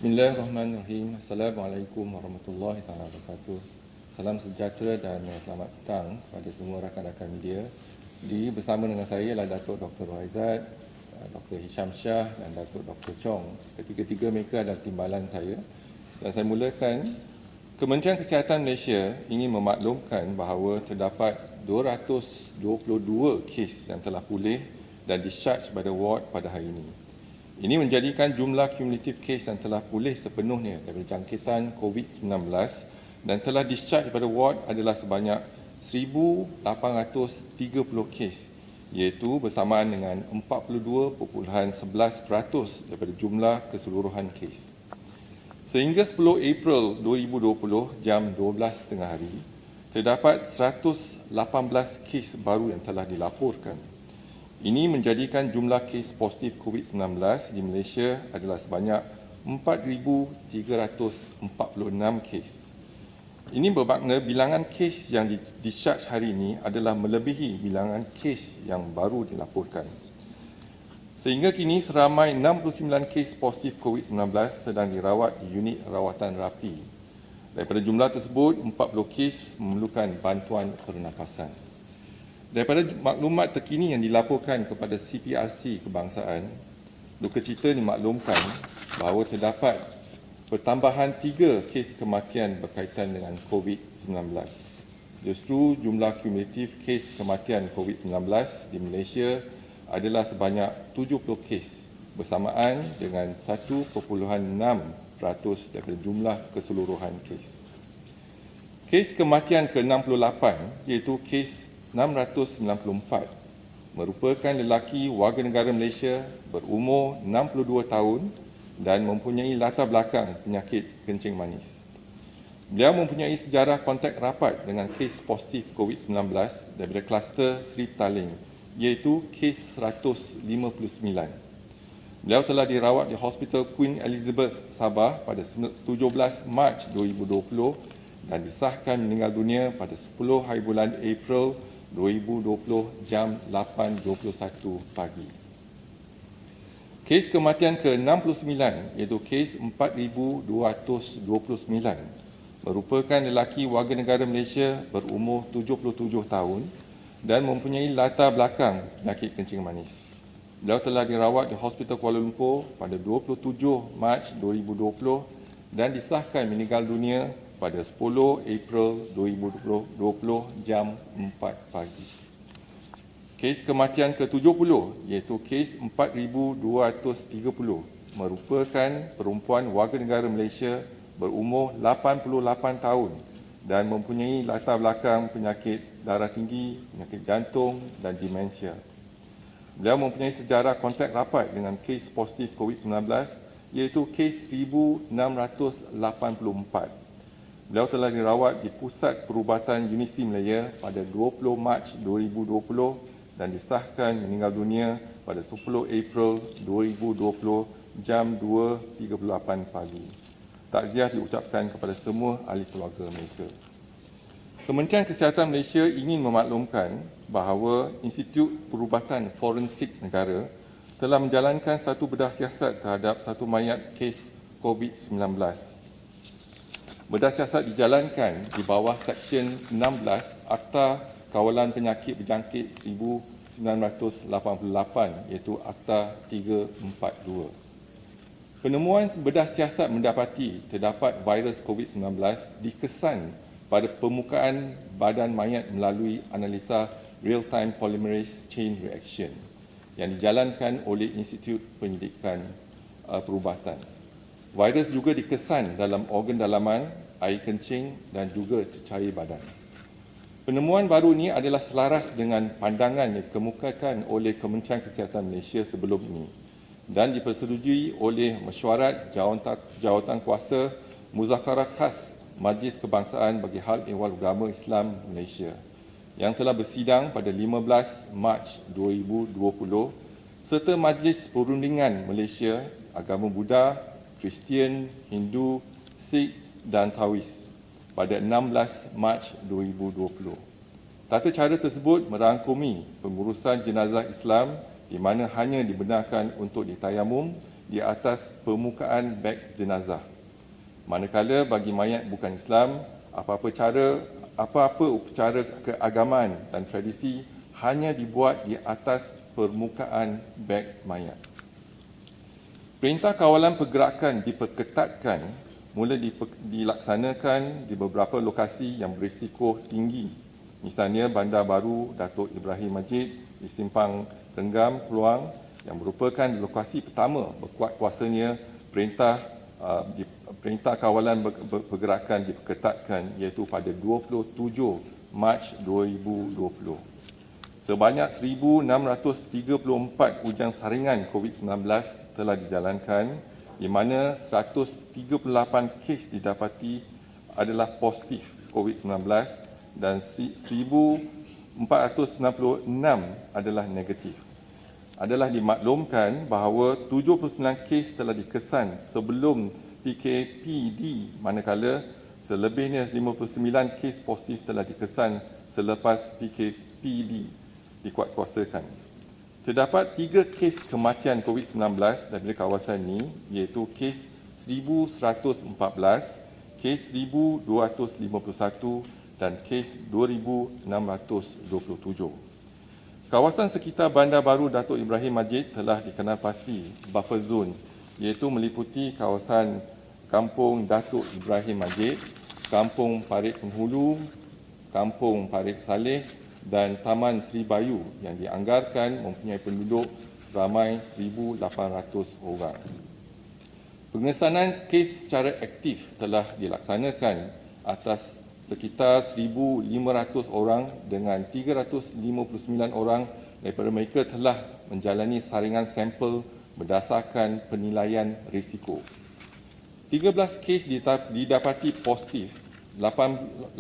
Bismillahirrahmanirrahim. Assalamualaikum warahmatullahi wabarakatuh. Salam sejahtera dan selamat petang kepada semua rakan-rakan media. Bersama dengan saya ialah Datuk Dr. Waizat, Dr. Hisham Shah dan Datuk Dr. Chong. Ketiga-tiga mereka adalah timbalan saya. Dan saya mulakan, Kementerian Kesihatan Malaysia ingin memaklumkan bahawa terdapat 222 kes yang telah pulih dan discharge pada ward pada hari ini. Ini menjadikan jumlah kumulatif kes yang telah pulih sepenuhnya daripada jangkitan COVID-19 dan telah discharge pada ward adalah sebanyak 1,830 kes, iaitu bersamaan dengan 42.11% daripada jumlah keseluruhan kes. Sehingga 10 April 2020 jam 12.30 hari, terdapat 118 kes baru yang telah dilaporkan. Ini menjadikan jumlah kes positif COVID-19 di Malaysia adalah sebanyak 4,346 kes. Ini bermakna bilangan kes yang discharge hari ini adalah melebihi bilangan kes yang baru dilaporkan. Sehingga kini seramai 69 kes positif COVID-19 sedang dirawat di unit rawatan rapi. Daripada jumlah tersebut, 40 kes memerlukan bantuan pernafasan. Daripada maklumat terkini yang dilaporkan kepada CPRC Kebangsaan, duka cita dimaklumkan bahawa terdapat pertambahan 3 kes kematian berkaitan dengan COVID-19. Justru jumlah kumulatif kes kematian COVID-19 di Malaysia adalah sebanyak 70 kes bersamaan dengan 1.6% daripada jumlah keseluruhan kes. Kes kematian ke-68 iaitu kes 694 merupakan lelaki warga negara Malaysia berumur 62 tahun dan mempunyai latar belakang penyakit kencing manis. Beliau mempunyai sejarah kontak rapat dengan kes positif COVID-19 daripada kluster Seri Petaling, iaitu kes 159. Beliau telah dirawat di Hospital Queen Elizabeth Sabah pada 17 Mac 2020 dan disahkan meninggal dunia pada 10 hari bulan April 2020 jam 8.21 pagi. Kes kematian ke-69 iaitu kes 4,229 merupakan lelaki warga negara Malaysia berumur 77 tahun dan mempunyai latar belakang penyakit kencing manis. Beliau telah dirawat di Hospital Kuala Lumpur pada 27 Mac 2020 dan disahkan meninggal dunia pada 10 April 2020 jam 4 pagi. Kes kematian ke-70 iaitu kes 4,230 merupakan perempuan warga negara Malaysia berumur 88 tahun dan mempunyai latar belakang penyakit darah tinggi, penyakit jantung dan demensia. Beliau mempunyai sejarah kontak rapat dengan kes positif COVID-19 iaitu kes 1,684. Beliau telah dirawat di Pusat Perubatan Universiti Malaya pada 20 Mac 2020 dan disahkan meninggal dunia pada 10 April 2020 jam 2.38 pagi. Takziah diucapkan kepada semua ahli keluarga mereka. Kementerian Kesihatan Malaysia ingin memaklumkan bahawa Institut Perubatan Forensik Negara telah menjalankan satu bedah siasat terhadap satu mayat kes COVID-19. Bedah siasat dijalankan di bawah Seksyen 16 Akta Kawalan Penyakit Berjangkit 1988 iaitu Akta 342. Penemuan bedah siasat mendapati terdapat virus COVID-19 dikesan pada permukaan badan mayat melalui analisa real-time polymerase chain reaction yang dijalankan oleh Institut Penyidikan Perubatan. Virus juga dikesan dalam organ dalaman, air kencing dan juga cecair badan. Penemuan baru ini adalah selaras dengan pandangan yang dikemukakan oleh Kementerian Kesihatan Malaysia sebelum ini dan dipersetujui oleh Mesyuarat Jawatan Kuasa Muzakarah Khas Majlis Kebangsaan bagi Hal Ehwal Agama Islam Malaysia yang telah bersidang pada 15 Mac 2020 serta Majlis Perundingan Malaysia Agama Buddha, Kristian, Hindu, Sikh dan Taois pada 16 Mac 2020. Tata cara tersebut merangkumi pengurusan jenazah Islam di mana hanya dibenarkan untuk ditayamum di atas permukaan beg jenazah. Manakala bagi mayat bukan Islam, apa-apa upacara keagamaan dan tradisi hanya dibuat di atas permukaan beg mayat. Perintah kawalan pergerakan diperketatkan mula dilaksanakan di beberapa lokasi yang berisiko tinggi. Misalnya Bandar Baru Datuk Ibrahim Majid di Simpang Renggam, Keluang yang merupakan lokasi pertama berkuat kuasanya perintah kawalan pergerakan diperketatkan, iaitu pada 27 Mac 2020. Sebanyak 1,634 ujian saringan COVID-19 telah dijalankan, di mana 138 kes didapati adalah positif COVID-19 dan 1,496 adalah negatif. Adalah dimaklumkan bahawa 79 kes telah dikesan sebelum PKPD, manakala selebihnya 59 kes positif telah dikesan selepas PKPD dikuatkuasakan. Terdapat 3 kes kematian COVID-19 daripada kawasan ini, iaitu kes 1,114, kes 1,251 dan kes 2,627. Kawasan sekitar Bandar Baru Datuk Ibrahim Majid telah dikenal pasti buffer zone, iaitu meliputi kawasan Kampung Datuk Ibrahim Majid, Kampung Parit Penghulu, Kampung Parit Saleh dan Taman Seri Bayu yang dianggarkan mempunyai penduduk ramai 1,800 orang. Pengesanan kes secara aktif telah dilaksanakan atas sekitar 1,500 orang dengan 359 orang daripada mereka telah menjalani saringan sampel berdasarkan penilaian risiko. 13 kes didapati positif, 88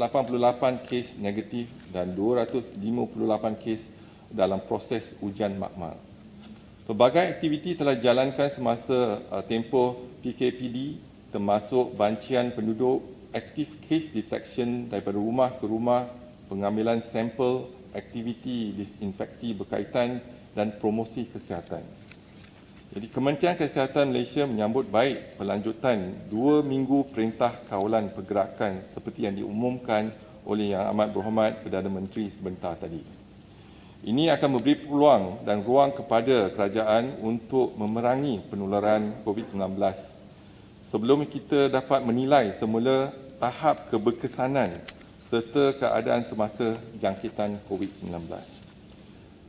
kes negatif dan 258 kes dalam proses ujian makmal. Pelbagai aktiviti telah dijalankan semasa tempoh PKPD, termasuk bancian penduduk, aktif case detection daripada rumah ke rumah, pengambilan sampel, aktiviti disinfeksi berkaitan dan promosi kesihatan. Jadi Kementerian Kesihatan Malaysia menyambut baik pelanjutan 2 minggu perintah kawalan pergerakan seperti yang diumumkan oleh Yang Amat Berhormat Perdana Menteri sebentar tadi. Ini akan memberi peluang dan ruang kepada kerajaan untuk memerangi penularan COVID-19 sebelum kita dapat menilai semula tahap keberkesanan serta keadaan semasa jangkitan COVID-19.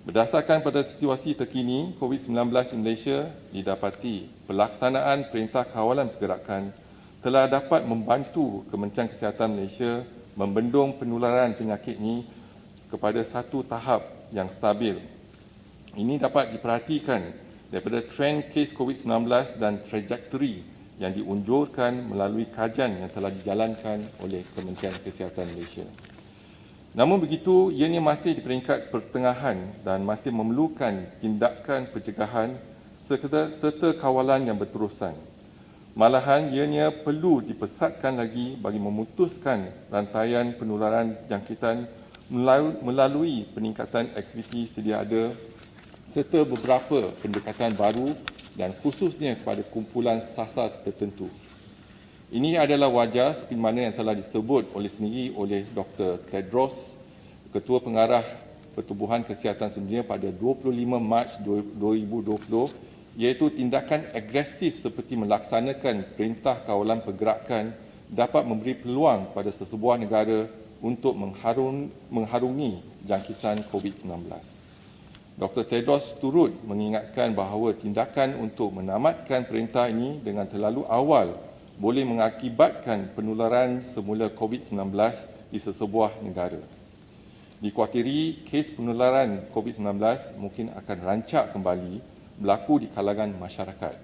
Berdasarkan pada situasi terkini COVID-19 di Malaysia, didapati pelaksanaan perintah kawalan pergerakan telah dapat membantu Kementerian Kesihatan Malaysia membendung penularan penyakit ini kepada satu tahap yang stabil. Ini dapat diperhatikan daripada trend kes COVID-19 dan trajektori yang diunjurkan melalui kajian yang telah dijalankan oleh Kementerian Kesihatan Malaysia. Namun begitu, ianya masih di peringkat pertengahan dan masih memerlukan tindakan pencegahan serta kawalan yang berterusan. Malahan, ianya perlu dipesatkan lagi bagi memutuskan rantaian penularan jangkitan melalui peningkatan aktiviti sedia ada serta beberapa pendekatan baru dan khususnya kepada kumpulan sasar tertentu. Ini adalah wajar seperti mana yang telah disebut oleh Dr. Tedros, Ketua Pengarah Pertubuhan Kesihatan Sedunia pada 25 Mac 2020, iaitu tindakan agresif seperti melaksanakan perintah kawalan pergerakan dapat memberi peluang pada sesebuah negara untuk mengharungi jangkitan COVID-19. Dr. Tedros turut mengingatkan bahawa tindakan untuk menamatkan perintah ini dengan terlalu awal boleh mengakibatkan penularan semula COVID-19 di sesebuah negara. Dikuatiri kes penularan COVID-19 mungkin akan rancak kembali berlaku di kalangan masyarakat.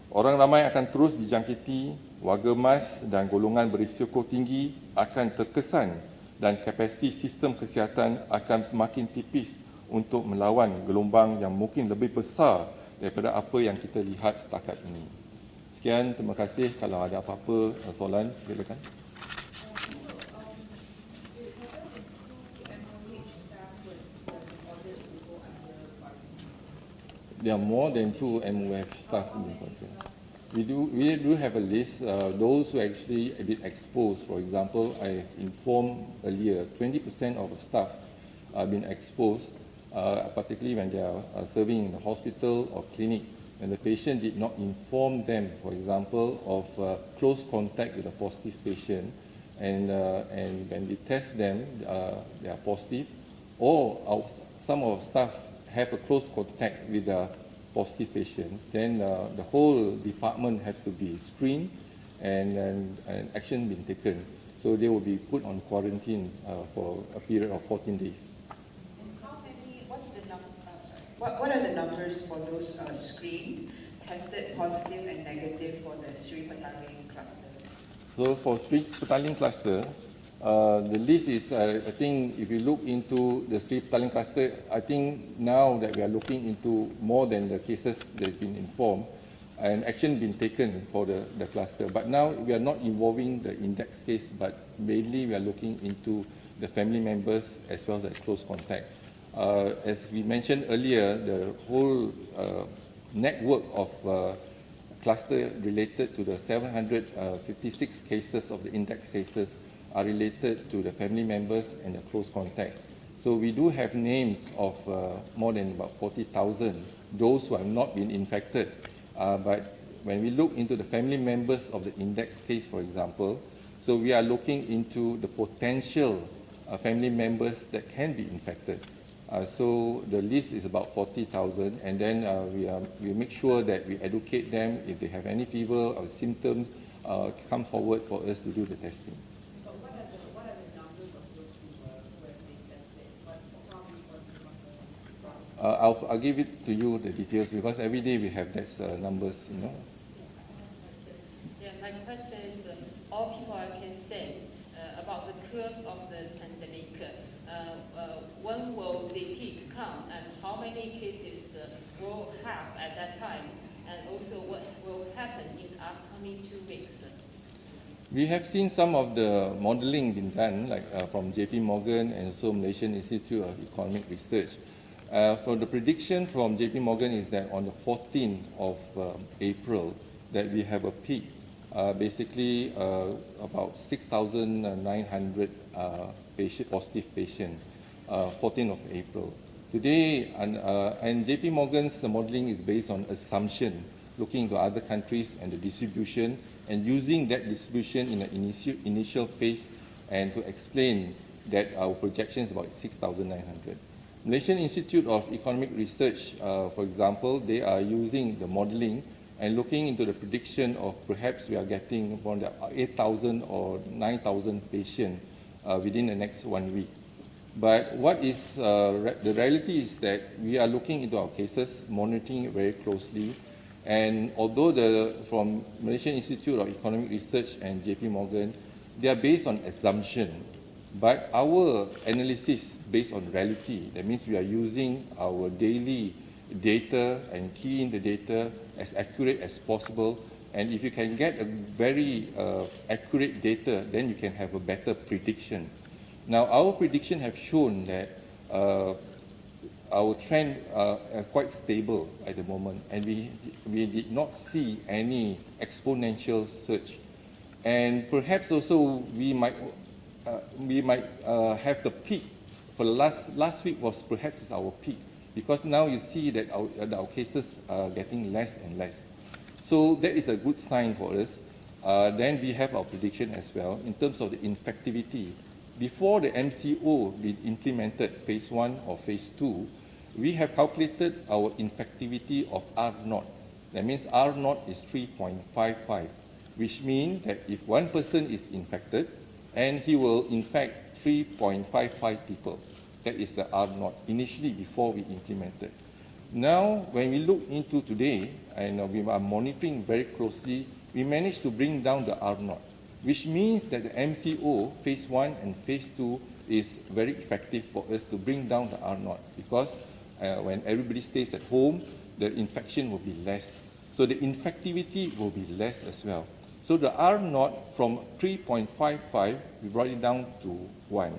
Orang ramai akan terus dijangkiti, warga emas dan golongan berisiko tinggi akan terkesan dan kapasiti sistem kesihatan akan semakin tipis untuk melawan gelombang yang mungkin lebih besar daripada apa yang kita lihat setakat ini. Sekian, terima kasih. Kalau ada apa-apa soalan, silakan. there are more than 2 MOF staff in contact. We do have a list. Those who actually have been exposed, for example, I informed earlier, 20% of staff have been exposed, particularly when they are serving in the hospital or clinic, and the patient did not inform them, for example, of close contact with a positive patient, and when we test them, they are positive, or some of our staff have a close contact with a positive patient, then the whole department has to be screened and action being taken. So they will be put on quarantine for a period of 14 days. And how many, what are the numbers for those screened, tested positive and negative for the Sri Petaling cluster? So for Sri Petaling cluster, the list is, I think, if you look into the Sri Petaling cluster, I think now that we are looking into more than the cases that have been informed, and action been taken for the cluster. But now we are not involving the index case, but mainly we are looking into the family members as well as close contact. As we mentioned earlier, the whole network of cluster related to the 756 cases of the index cases are related to the family members and the close contact. So we do have names of more than about 40,000, those who have not been infected. But when we look into the family members of the index case, for example, so we are looking into the potential family members that can be infected. So the list is about 40,000, and then we make sure that we educate them if they have any fever or symptoms, come forward for us to do the testing. But what are the numbers of those who have been tested? How many I'll give it to you, the details, because every day we have that numbers, you know. Yeah, my question is, all people are concerned about the curve of the pandemic. When will the peak come, and how many cases will have at that time, and also what will happen in the upcoming 2 weeks? We have seen some of the modeling being done, like from JP Morgan and also Malaysian Institute of Economic Research. For the prediction from JP Morgan is that on the 14th of April, that we have a peak, basically about 6,900 positive patients, 14th of April. Today, and JP Morgan's modeling is based on assumption, looking to other countries and the distribution, and using that distribution in an initial phase, and to explain that our projection is about 6,900. Malaysian Institute of Economic Research, for example, they are using the modeling and looking into the prediction of perhaps we are getting around 8,000 or 9,000 patients within the next 1 week. But what is the reality is that we are looking into our cases, monitoring it very closely, and although from Malaysian Institute of Economic Research and JP Morgan, they are based on assumption, but our analysis based on reality. That means we are using our daily data and key in the data as accurate as possible. And if you can get a very accurate data, then you can have a better prediction. Now, our prediction have shown that our trend are quite stable at the moment, and we did not see any exponential surge. And perhaps also we might have the peak. For last week was perhaps our peak, because now you see that our cases are getting less and less. So that is a good sign for us. Then we have our prediction as well in terms of the infectivity. Before the MCO be implemented, phase 1 or phase 2, we have calculated our infectivity of R0. That means R0 is 3.55, which means that if one person is infected, and he will infect 3.55 people. That is the R0 initially before we implemented. Now, when we look into today, and we are monitoring very closely, we managed to bring down the R0, which means that the MCO phase 1 and phase 2 is very effective for us to bring down the R0, because when everybody stays at home, the infection will be less. So the infectivity will be less as well. So the R0 from 3.55, we brought it down to 1.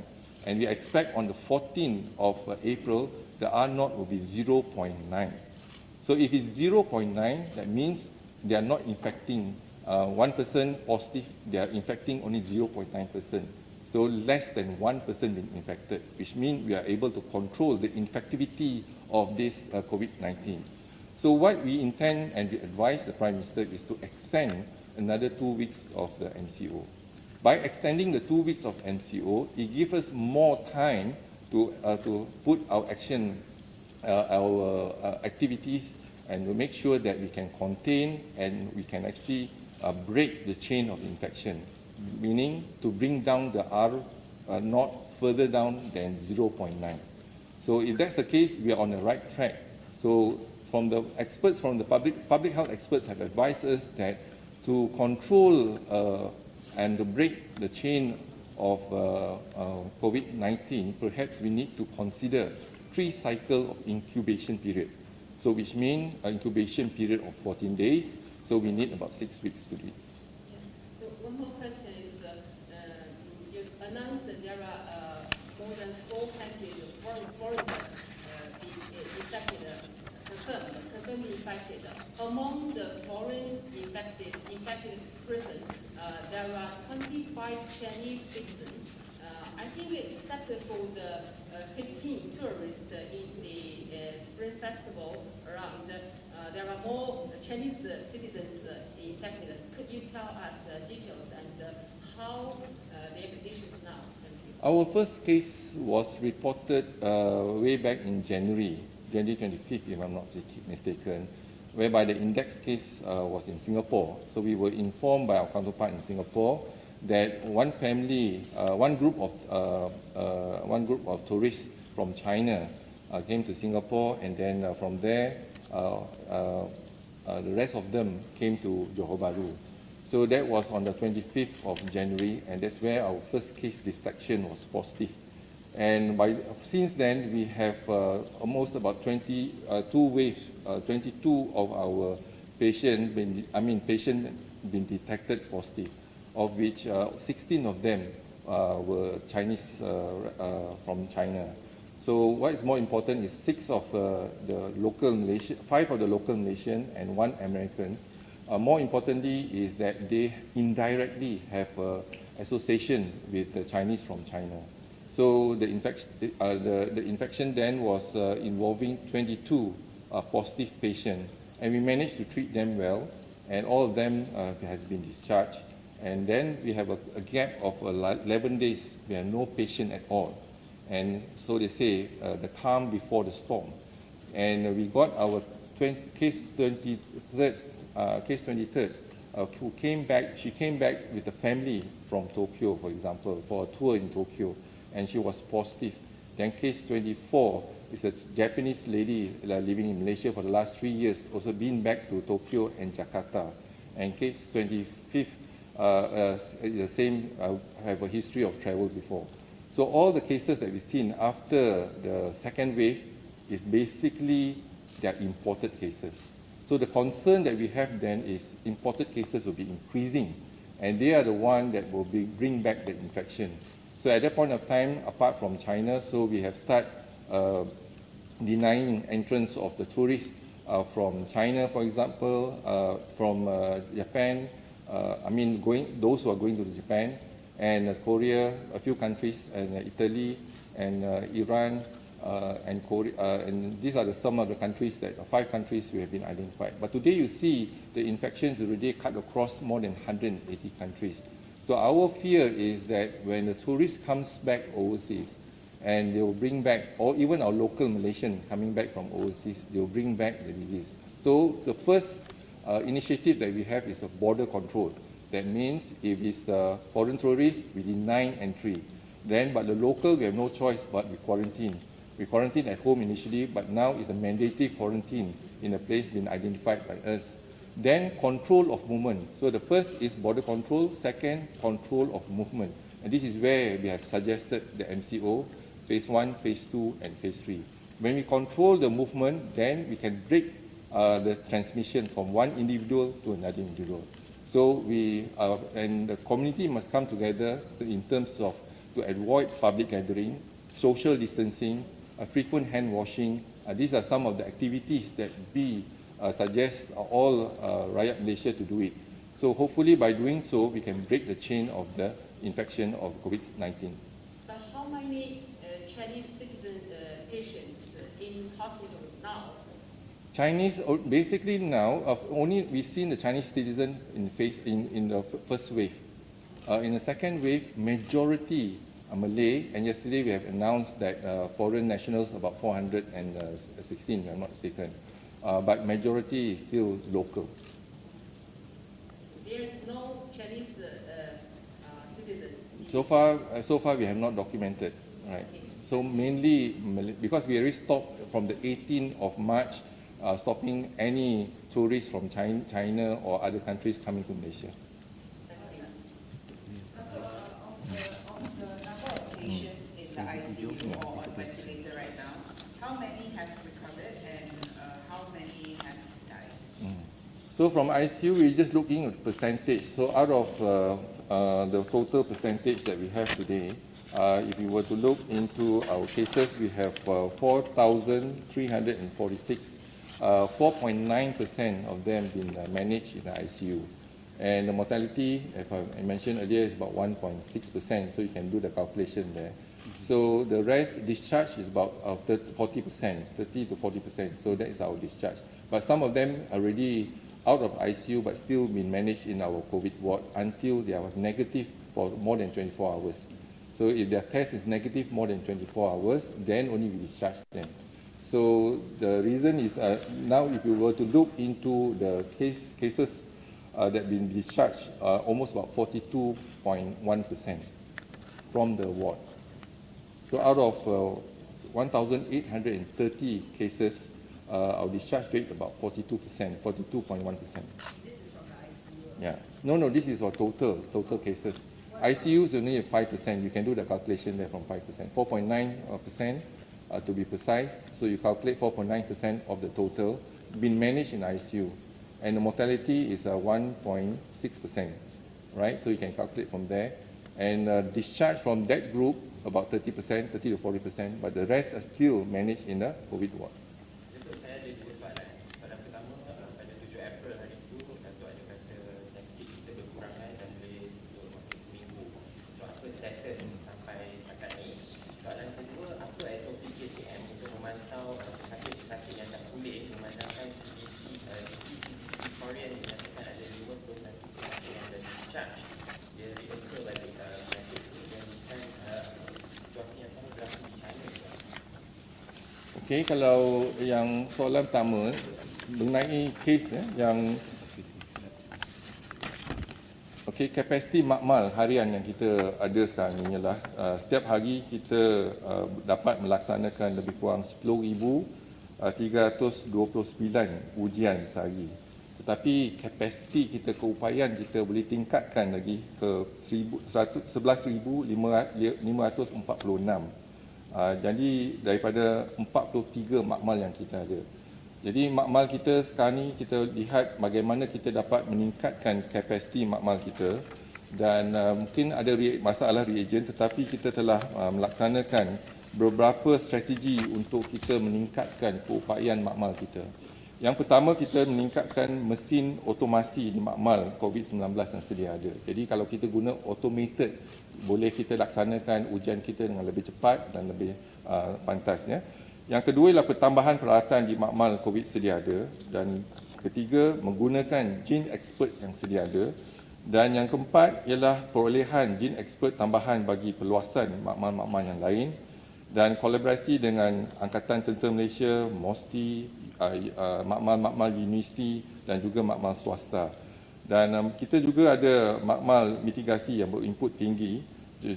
And we expect on the 14th of April, the R0 will be 0.9. So if it's 0.9, that means they are not infecting 1% positive, they are infecting only 0.9%. So less than 1% being infected, which means we are able to control the infectivity of this COVID-19. So what we intend and we advise the Prime Minister is to extend another 2 weeks of the MCO. By extending the 2 weeks of MCO, it gives us more time to put our action, our activities, and to make sure that we can contain and we can actually break the chain of infection, meaning to bring down the R not further down than 0.9. So if that's the case, we are on the right track. So from the experts, from the public health experts have advised us that to control and to break the chain of COVID-19, perhaps we need to consider 3 cycles of incubation period. So which means an incubation period of 14 days. So we need about 6 weeks to do it. So one more question is, you announced that there are more than 4 countries of foreigners confirmed infected. Among the foreign infected persons, there are 25 Chinese citizens. I think except for the 15 tourists in the Spring Festival around, there are more Chinese citizens infected. Could you tell us details and how their conditions now? Thank you. Our first case was reported way back in January 25th, if I'm not mistaken, whereby the index case was in Singapore. So we were informed by our counterpart in Singapore that one group of tourists from China came to Singapore, and then from there, the rest of them came to Johor Bahru. So that was on the 25th of January, and that's where our first case detection was positive. And since then, we have almost about 22 of our patients been detected positive, of which 16 of them were Chinese from China. So what is more important is 5 of the local Malaysian and 1 American. More importantly is that they indirectly have association with the Chinese from China. So the infection then was involving 22 positive patients, and we managed to treat them well, and all of them has been discharged. And then we have a gap of 11 days. We have no patient at all. And so they say the calm before the storm. And we got our case 23rd, who came back. She came back with a family from Tokyo, for example, for a tour in Tokyo, and she was positive. Then case 24 is a Japanese lady living in Malaysia for the last 3 years, also been back to Tokyo and Jakarta. And case 25th is the same, have a history of travel before. So all the cases that we've seen after the second wave is basically they're imported cases. So the concern that we have then is imported cases will be increasing, and they are the ones that will bring back the infection. So at that point of time, apart from China, so we have started denying entrance of the tourists from China, for example, from Japan, those who are going to Japan, and Korea, a few countries, and Italy, and Iran, and Korea, and these are some of the countries 5 countries we have been identified. But today you see the infections already cut across more than 180 countries. So our fear is that when the tourist comes back overseas, and they will bring back, or even our local Malaysian coming back from overseas, they will bring back the disease. So the first initiative that we have is the border control. That means if it's foreign tourists, we deny entry. But the local, we have no choice but we quarantine. We quarantine at home initially, but now it's a mandatory quarantine in a place been identified by us. Then control of movement. So the first is border control, second, control of movement. And this is where we have suggested the MCO, phase 1, phase 2, and phase 3. When we control the movement, then we can break the transmission from one individual to another individual. So and the community must come together in terms of to avoid public gathering, social distancing, frequent hand washing. These are some of the activities that we suggest all rakyat Malaysia to do it. So hopefully by doing so, we can break the chain of the infection of COVID-19. But how many Chinese citizen patients in hospital now? Chinese, basically now, only we've seen the Chinese citizen in the first wave. In the second wave, majority are Malay, and yesterday we have announced that foreign nationals, about 416, if I'm not mistaken. But majority is still local. There is no Chinese citizen. So far we have not documented, right? So mainly, because we already stopped from the 18th of March, stopping any tourists from China or other countries coming to Malaysia. Of the number of patients in the ICU or on ventilator right now, how many have recovered and how many have died? So from ICU, we're just looking at percentage. So out of the total percentage that we have today, if you were to look into our cases, we have 4,346. 4.9% of them been managed in the ICU. And the mortality, as I mentioned earlier, is about 1.6%, so you can do the calculation there. So the rest discharge is about 40%, 30 to 40%, so that is our discharge. But some of them are already out of ICU but still been managed in our COVID ward until they are negative for more than 24 hours. So if their test is negative more than 24 hours, then only we discharge them. So the reason is now if you were to look into the cases that have been discharged, almost about 42.1% from the ward. So out of 1,830 cases, our discharge rate about 42%, 42.1%. This is from the ICU. Yeah. No, this is for total cases. ICU is only at 5%. You can do the calculation there from 5%. 4.9% to be precise. So you calculate 4.9% of the total been managed in ICU. And the mortality is 1.6%, right? So you can calculate from there. And discharge from that group, about 30%, 30 to 40%, but the rest are still managed in the COVID ward. Datuk, saya ada dua soalan. Soalan pertama, pada 7 April hari itu, Datuk ada kata testing kita berkurang dan boleh untuk masa seminggu. So, apa status sampai setakat ni? Soalan kedua, apa SOP KCM untuk memantau pesakit-pesakit yang tak pulih memandangkan CDC Korean menyatakan ada 51 pesakit yang dah discharge. Dia reoccur balik penyakit itu dan desain situasi yang sama berlaku di China. Okey, kalau yang soalan pertama mengenai kes yang kapasiti makmal harian yang kita ada sekarang ini ialah setiap hari kita dapat melaksanakan lebih kurang 10,329 ujian sehari. Tetapi kapasiti kita, keupayaan kita boleh tingkatkan lagi ke 11,546. Jadi daripada 43 makmal yang kita ada. Jadi makmal kita sekarang ni kita lihat bagaimana kita dapat meningkatkan kapasiti makmal kita dan mungkin ada masalah reagen, tetapi kita telah melaksanakan beberapa strategi untuk kita meningkatkan keupayaan makmal kita. Yang pertama, kita meningkatkan mesin otomasi di makmal COVID-19 yang sedia ada. Jadi kalau kita guna automated, boleh kita laksanakan ujian kita dengan lebih cepat dan lebih pantas. Yang kedua ialah pertambahan peralatan di makmal COVID sedia ada. Dan ketiga, menggunakan gene expert yang sedia ada. Dan yang keempat ialah perolehan gene expert tambahan bagi perluasan makmal-makmal yang lain. Dan kolaborasi dengan Angkatan Tentera Malaysia, MOSTI, makmal-makmal universiti dan juga makmal swasta. Dan kita juga ada makmal mitigasi yang berinput tinggi,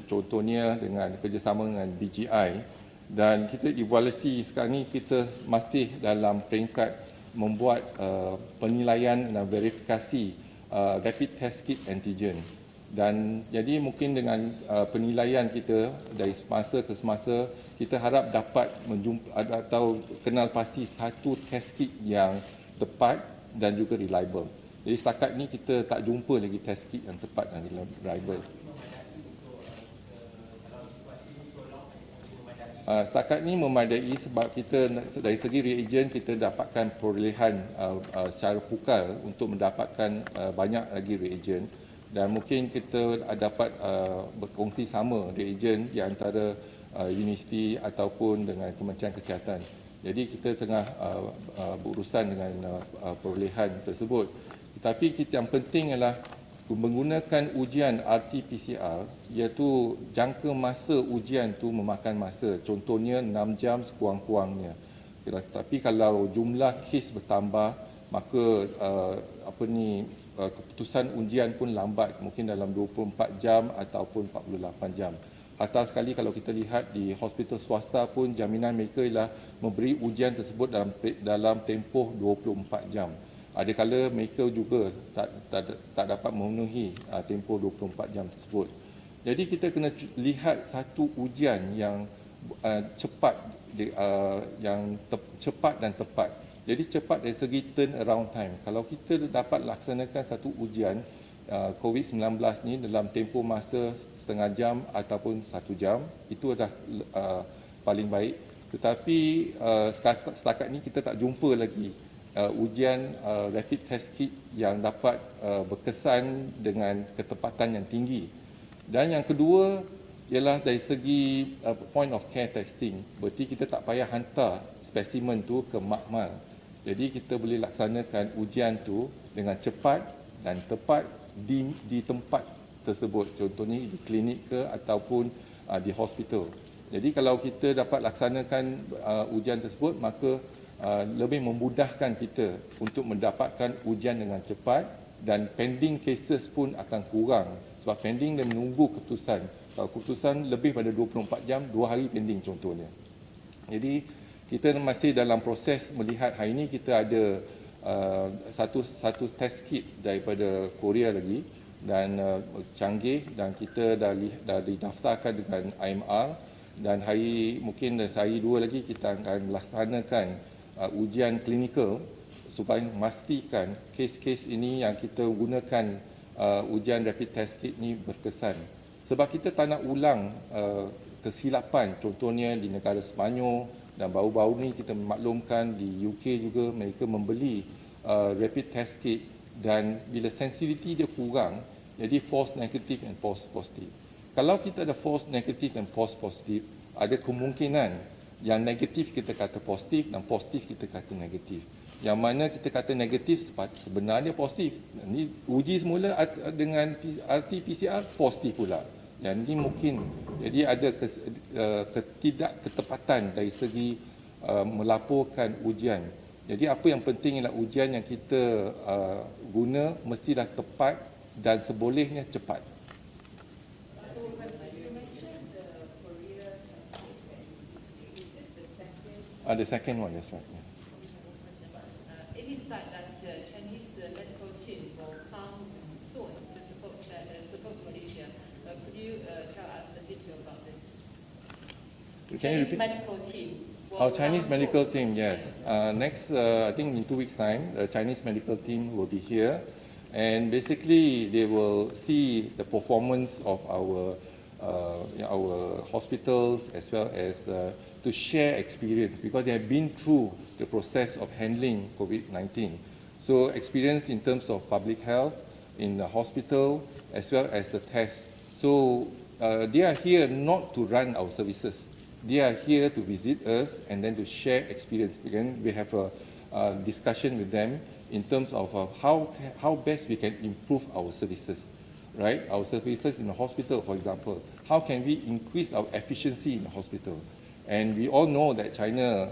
contohnya dengan kerjasama dengan BGI. Dan kita evaluasi sekarang ni kita masih dalam peringkat membuat penilaian dan verifikasi rapid test kit antigen. Dan jadi mungkin dengan penilaian kita dari semasa ke semasa, kita harap dapat atau kenal pasti satu test kit yang tepat dan juga reliable. Jadi setakat ni kita tak jumpa lagi test kit yang tepat dan reliable. Setakat ni memadai sebab kita dari segi reagen kita dapatkan perolehan secara pukal untuk mendapatkan banyak lagi reagen, dan mungkin kita dapat berkongsi sama reagen di antara universiti ataupun dengan Kementerian Kesihatan. Jadi kita tengah berurusan dengan perolehan tersebut. Tetapi yang penting ialah menggunakan ujian RT-PCR, iaitu jangka masa ujian tu memakan masa, contohnya 6 jam sekurang-kurangnya. Tapi kalau jumlah kes bertambah, maka keputusan ujian pun lambat, mungkin dalam 24 jam ataupun 48 jam. Hatta sekali kalau kita lihat di hospital swasta pun jaminan mereka ialah memberi ujian tersebut dalam tempoh 24 jam. Ada kala mereka juga tak dapat memenuhi tempoh 24 jam tersebut. Jadi kita kena lihat satu ujian yang cepat dan tepat. Jadi cepat dari segi turnaround time. Kalau kita dapat laksanakan satu ujian COVID-19 ni dalam tempoh masa setengah jam ataupun 1 jam, itu adalah paling baik. Tetapi setakat ni kita tak jumpa lagi ujian rapid test kit yang dapat berkesan dengan ketepatan yang tinggi. Dan yang kedua ialah dari segi point of care testing. Berarti kita tak payah hantar spesimen tu ke makmal. Jadi kita boleh laksanakan ujian tu dengan cepat dan tepat di tempat tersebut. Contohnya di klinik ke ataupun di hospital. Jadi kalau kita dapat laksanakan ujian tersebut, maka lebih memudahkan kita untuk mendapatkan ujian dengan cepat, dan pending cases pun akan kurang sebab pending dan menunggu keputusan. Kalau keputusan lebih pada 24 jam, 2 hari pending contohnya. Jadi kita masih dalam proses melihat. Hari ini kita ada satu test kit daripada Korea lagi dan canggih, dan kita dah didaftarkan dengan IMR, dan mungkin sehari 2 lagi kita akan melaksanakan ujian klinikal supaya memastikan kes-kes ini yang kita gunakan ujian rapid test kit ni berkesan. Sebab kita tak nak ulang kesilapan, contohnya di negara Sepanyol, dan baru-baru ni kita maklumkan di UK juga mereka membeli rapid test kit, dan bila sensitivity dia kurang, jadi false negative and false positive. Kalau kita ada false negative dan false positive, ada kemungkinan yang negatif kita kata positif dan positif kita kata negatif. Yang mana kita kata negatif sebenarnya positif. Ini uji semula dengan RT-PCR positif pula. Yang ini mungkin jadi ada ketidakketepatan dari segi melaporkan ujian. Jadi apa yang penting ialah ujian yang kita guna mestilah tepat dan sebolehnya cepat. The second one, that's right. Yeah. It is said that Chinese medical team will come soon to support Malaysia. Could you tell us a detail about this? Can you repeat? Medical team. Chinese medical team, yes. Next, I think in 2 weeks' time, the Chinese medical team will be here, and basically they will see the performance of our hospitals as well as to share experience, because they have been through the process of handling COVID-19. So experience in terms of public health, in the hospital, as well as the test. So they are here not to run our services. They are here to visit us and then to share experience. Again, we have a discussion with them in terms of how best we can improve our services, right? Our services in the hospital, for example. How can we increase our efficiency in the hospital? And we all know that China,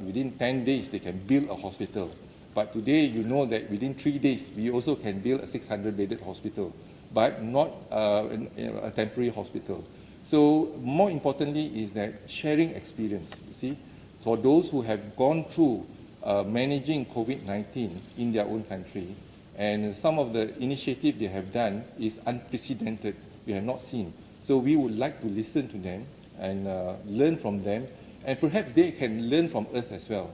within 10 days, they can build a hospital. But today, you know that within 3 days, we also can build a 600-bedded hospital, but not a temporary hospital. So more importantly is that sharing experience, you see. For those who have gone through managing COVID-19 in their own country, and some of the initiative they have done is unprecedented, we have not seen. So we would like to listen to them and learn from them, and perhaps they can learn from us as well.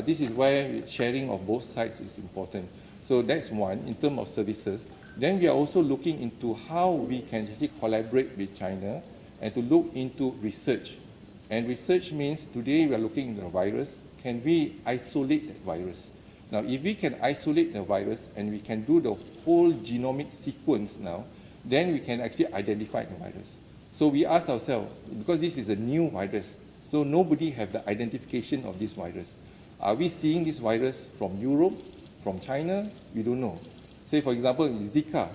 This is why sharing of both sides is important. So that's one, in terms of services. Then we are also looking into how we can actually collaborate with China and to look into research And research means today we are looking into the virus. Can we isolate that virus? Now, if we can isolate the virus and we can do the whole genomic sequence now, then we can actually identify the virus. So we ask ourselves, because this is a new virus, so nobody have the identification of this virus. Are we seeing this virus from Europe, from China? We don't know. Say, for example, Zika.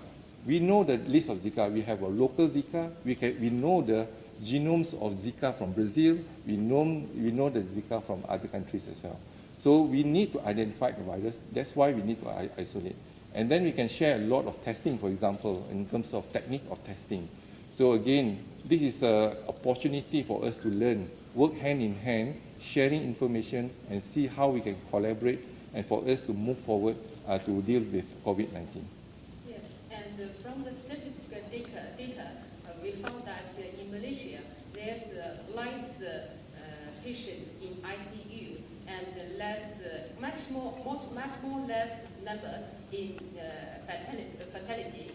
We know the list of Zika. We have a local Zika. We know the genomes of Zika from Brazil. We know the Zika from other countries as well. So we need to identify the virus. That's why we need to isolate. And then we can share a lot of testing, for example, in terms of technique of testing. So again, this is an opportunity for us to learn, work hand in hand, sharing information and see how we can collaborate and for us to move forward to deal with COVID-19. Yeah, and from the statistical data we found that in Malaysia, there's less patient in ICU and much more less numbers in fatality.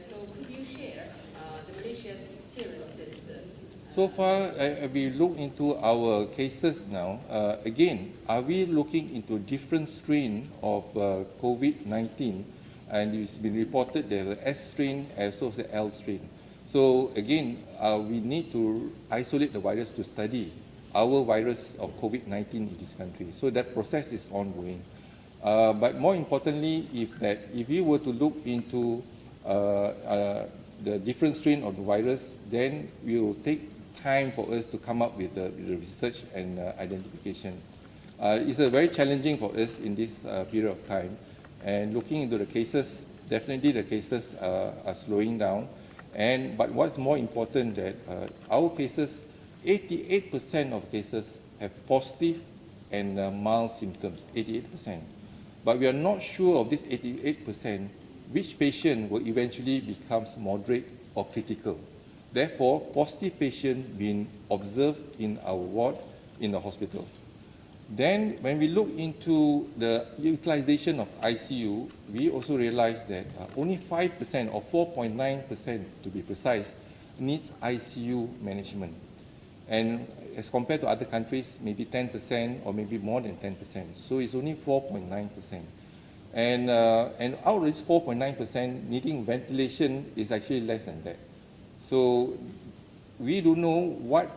So could you share the Malaysia's experiences? So far, we look into our cases now. Again, are we looking into different strain of COVID-19? And it's been reported there are S strain as well as the L strain. So again, we need to isolate the virus to study our virus of COVID-19 in this country. So that process is ongoing. But more importantly, if we were to look into the different strain of the virus, then we will take time for us to come up with the research and identification. It's very challenging for us in this period of time. And looking into the cases, definitely the cases are slowing down. But what's more important that our cases, 88% of cases have positive and mild symptoms, 88%. But we are not sure of this 88% which patient will eventually become moderate or critical. Therefore, positive patients being observed in our ward in the hospital. Then, when we look into the utilization of ICU, we also realize that only 5% or 4.9% to be precise needs ICU management. And as compared to other countries, maybe 10% or maybe more than 10%. So it's only 4.9%. And out of this 4.9%, needing ventilation is actually less than that. So we don't know what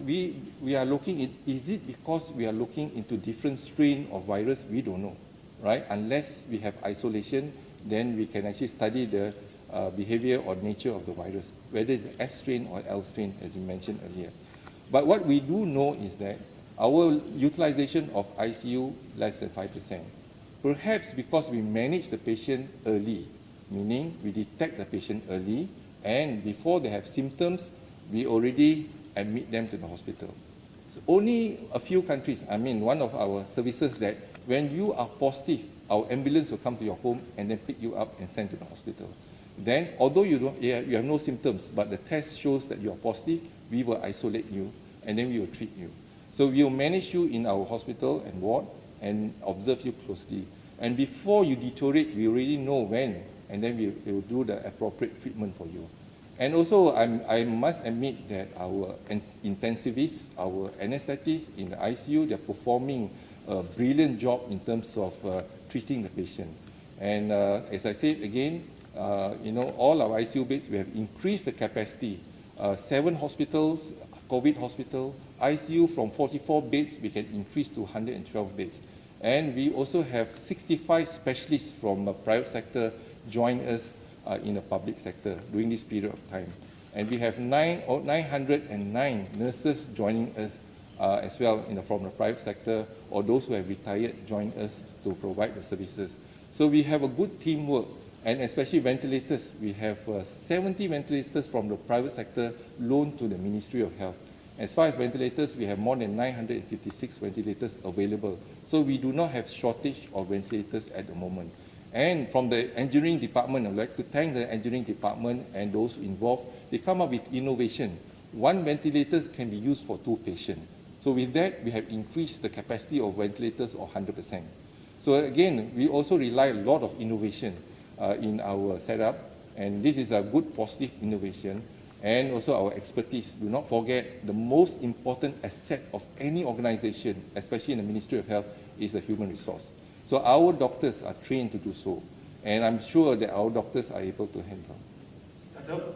we are looking at. Is it because we are looking into different strain of virus? We don't know, right? Unless we have isolation, then we can actually study the behavior or nature of the virus, whether it's S strain or L strain, as you mentioned earlier. But what we do know is that our utilization of ICU less than 5%. Perhaps because we manage the patient early, meaning we detect the patient early, and before they have symptoms, we already admit them to the hospital. So only a few countries, one of our services that when you are positive, our ambulance will come to your home and then pick you up and send to the hospital. Then, although you have no symptoms, but the test shows that you are positive, we will isolate you and then we will treat you. So we will manage you in our hospital and ward and observe you closely. And before you deteriorate, we already know when, and then we will do the appropriate treatment for you. And also, I must admit that our intensivists, our anesthetists in the ICU, they're performing a brilliant job in terms of treating the patient. And as I said again, all our ICU beds, we have increased the capacity. 7 hospitals, COVID hospital, ICU from 44 beds, we can increase to 112 beds. And we also have 65 specialists from the private sector join us in the public sector during this period of time. And we have 909 nurses joining us as well from the private sector, or those who have retired join us to provide the services. So we have a good teamwork, and especially ventilators. We have 70 ventilators from the private sector loaned to the Ministry of Health. As far as ventilators, we have more than 956 ventilators available. So we do not have shortage of ventilators at the moment. And from the engineering department, I'd like to thank the engineering department and those involved. They come up with innovation. 1 ventilator can be used for 2 patients. So with that, we have increased the capacity of ventilators of 100%. So again, we also rely a lot of innovation in our setup, and this is a good positive innovation. and also our expertise. Do not forget the most important asset of any organization, especially in the Ministry of Health, is the human resource. So our doctors are trained to do so, and I'm sure that our doctors are able to handle. Datuk,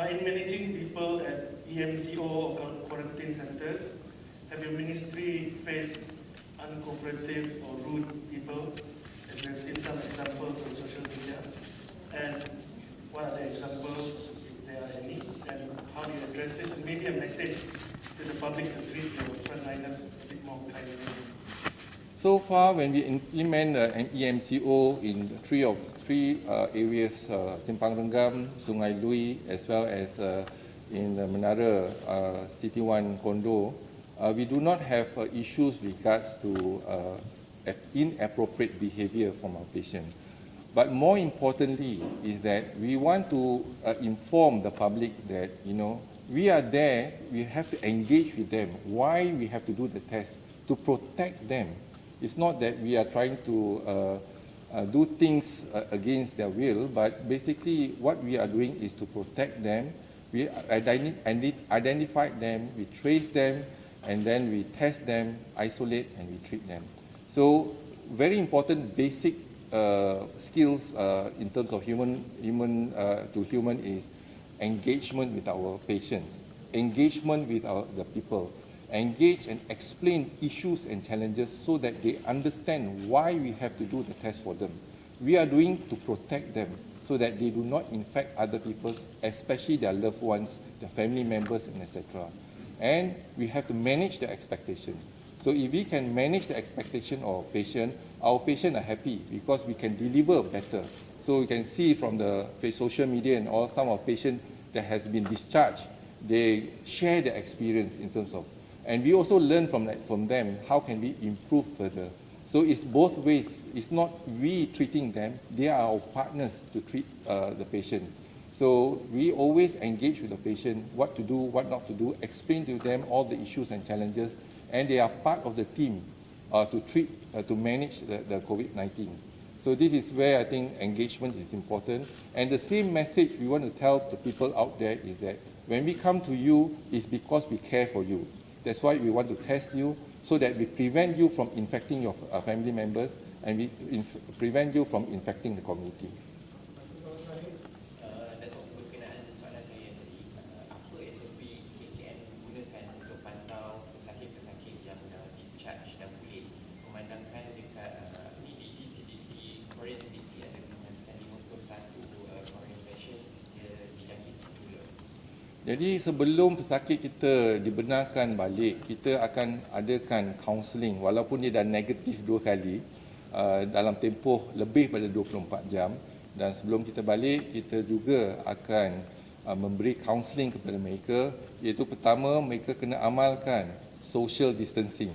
in managing people at EMCO or quarantine centers, have your ministry faced uncooperative or rude people? Have you seen some examples on social media? And what are the examples, if there are any, and how do you address it? And maybe a message to the public to treat your frontliners a bit more kindly. So far, when we implement an EMCO in three areas, Simpang Renggam, Sungai Lui, as well as in the Menara City 1 condo, we do not have issues with regards to inappropriate behavior from our patient. But more importantly is that we want to inform the public that, we are there, we have to engage with them. Why we have to do the test? To protect them. It's not that we are trying to do things against their will, but basically what we are doing is to protect them. We identify them, we trace them, and then we test them, isolate, and we treat them. So very important basic skills in terms of human to human is engagement with our patients, engagement with the people. Engage and explain issues and challenges so that they understand why we have to do the test for them. We are doing to protect them so that they do not infect other people, especially their loved ones, their family members, and etc. And we have to manage the expectation. So if we can manage the expectation of our patient are happy because we can deliver better. So we can see from the social media and all, some of patients that has been discharged, they share their experience in terms of. And we also learn from them how can we improve further. So it's both ways. It's not we treating them, they are our partners to treat the patient. So we always engage with the patient, what to do, what not to do, explain to them all the issues and challenges, and they are part of the team to manage the COVID-19. So this is where I think engagement is important. And the same message we want to tell the people out there is that when we come to you, it's because we care for you. That's why we want to test you so that we prevent you from infecting your family members and we prevent you from infecting the community. Datuk, berkenaan soalan saya tadi, apa SOP KKM gunakan untuk pantau pesakit-pesakit yang discharge dan pulih? Memandangkan dekat DG CDC, Korean CDC ada kemungkinan 51 Korean patients dia dijangkiti semula. Jadi sebelum pesakit kita dibenarkan balik, kita akan adakan counselling walaupun dia dah negatif 2 kali dalam tempoh lebih pada 24 jam. Dan sebelum kita balik, kita juga akan memberi counselling kepada mereka, iaitu pertama, mereka kena amalkan social distancing.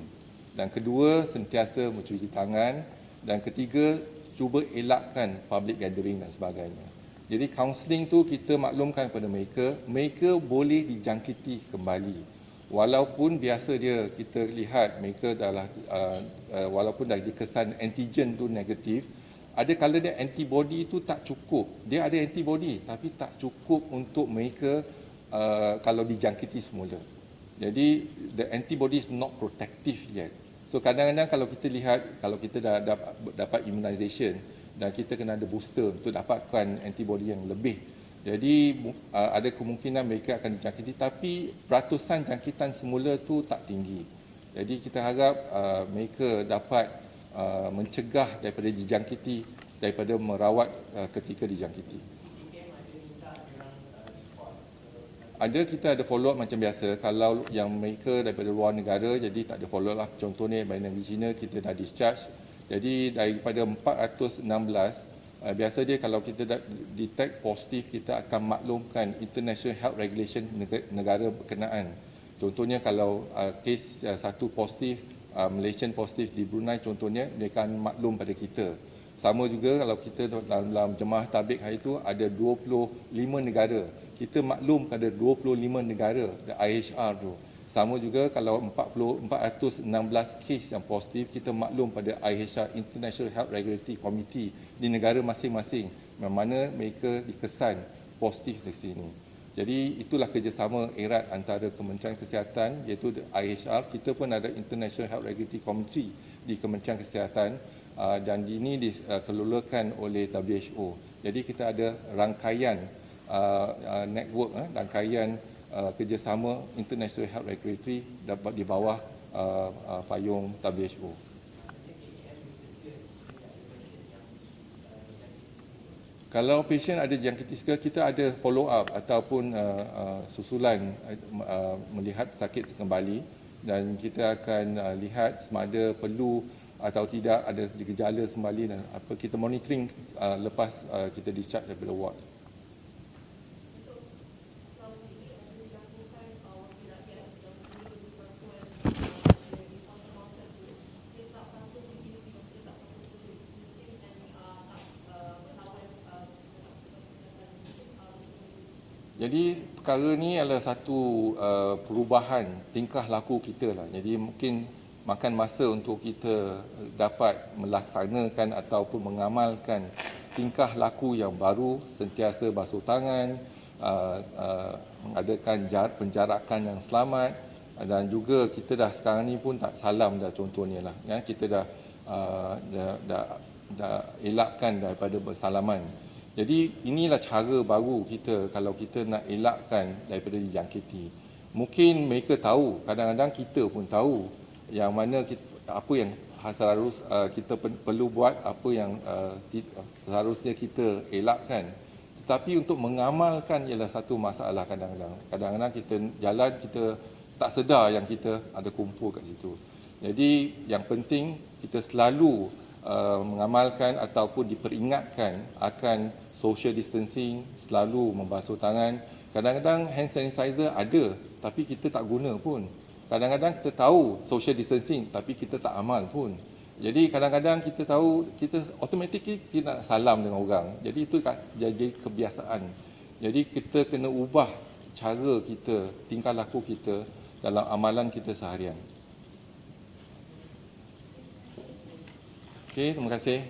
Dan kedua, sentiasa mencuci tangan. Dan ketiga, cuba elakkan public gathering dan sebagainya. Jadi kaunseling tu kita maklumkan kepada mereka, mereka boleh dijangkiti kembali. Walaupun biasa dia kita lihat mereka adalah walaupun dah dikesan antigen tu negatif, ada kala dia antibody tu tak cukup. Dia ada antibody tapi tak cukup untuk mereka kalau dijangkiti semula. Jadi the antibody is not protective yet. So kadang-kadang kalau kita lihat, kalau kita dah dapat immunization, dan kita kena ada booster untuk dapatkan antibody yang lebih. Jadi ada kemungkinan mereka akan dijangkiti, tapi peratusan jangkitan semula tu tak tinggi. Jadi kita harap mereka dapat mencegah daripada dijangkiti, daripada merawat ketika dijangkiti. Kita ada follow up macam biasa. Kalau yang mereka daripada luar negara, jadi tak ada follow up. Contohnya dari China kita dah discharge. Jadi daripada 416, biasa dia kalau kita detect positif, kita akan maklumkan International Health Regulation negara berkenaan. Contohnya kalau kes satu positif, Malaysian positif di Brunei contohnya, dia akan maklum pada kita. Sama juga kalau kita dalam jemaah tabligh hari itu ada 25 negara. Kita maklum pada 25 negara, the IHR tu. Sama juga kalau 416 kes yang positif, kita maklum pada IHR, International Health Regulatory Committee di negara masing-masing, mana mereka dikesan positif di sini. Jadi itulah kerjasama erat antara Kementerian Kesihatan iaitu IHR. Kita pun ada International Health Regulatory Committee di Kementerian Kesihatan dan ini dikelolakan oleh WHO. Jadi kita ada rangkaian network, rangkaian kerjasama International Health Regulatory di bawah payung WHO. Kalau pasien ada jangkitan iskal, kita ada follow up ataupun susulan melihat sakit kembali dan kita akan lihat sama ada perlu atau tidak ada gejala kembali dan apa kita monitoring lepas kita discharge daripada ward. Jadi perkara ni adalah satu perubahan tingkah laku kita lah. Jadi mungkin makan masa untuk kita dapat melaksanakan ataupun mengamalkan tingkah laku yang baru, sentiasa basuh tangan, mengadakan penjarakan yang selamat dan juga kita dah sekarang ni pun tak salam dah contohnya lah. Ya, kita dah elakkan daripada bersalaman. Jadi inilah cara baru kita kalau kita nak elakkan daripada dijangkiti. Mungkin mereka tahu, kadang-kadang kita pun tahu yang mana apa yang harus kita perlu buat, apa yang seharusnya kita elakkan. Tetapi untuk mengamalkan ialah satu masalah kadang-kadang. Kadang-kadang kita jalan, kita tak sedar yang kita ada kumpul kat situ. Jadi yang penting kita selalu mengamalkan ataupun diperingatkan akan social distancing, selalu membasuh tangan. Kadang-kadang hand sanitizer ada tapi kita tak guna pun. Kadang-kadang kita tahu social distancing tapi kita tak amal pun. Jadi kadang-kadang kita tahu, kita automatically kita nak salam dengan orang. Jadi itu jadi kebiasaan. Jadi kita kena ubah cara kita, tingkah laku kita dalam amalan kita seharian. Okey, terima kasih.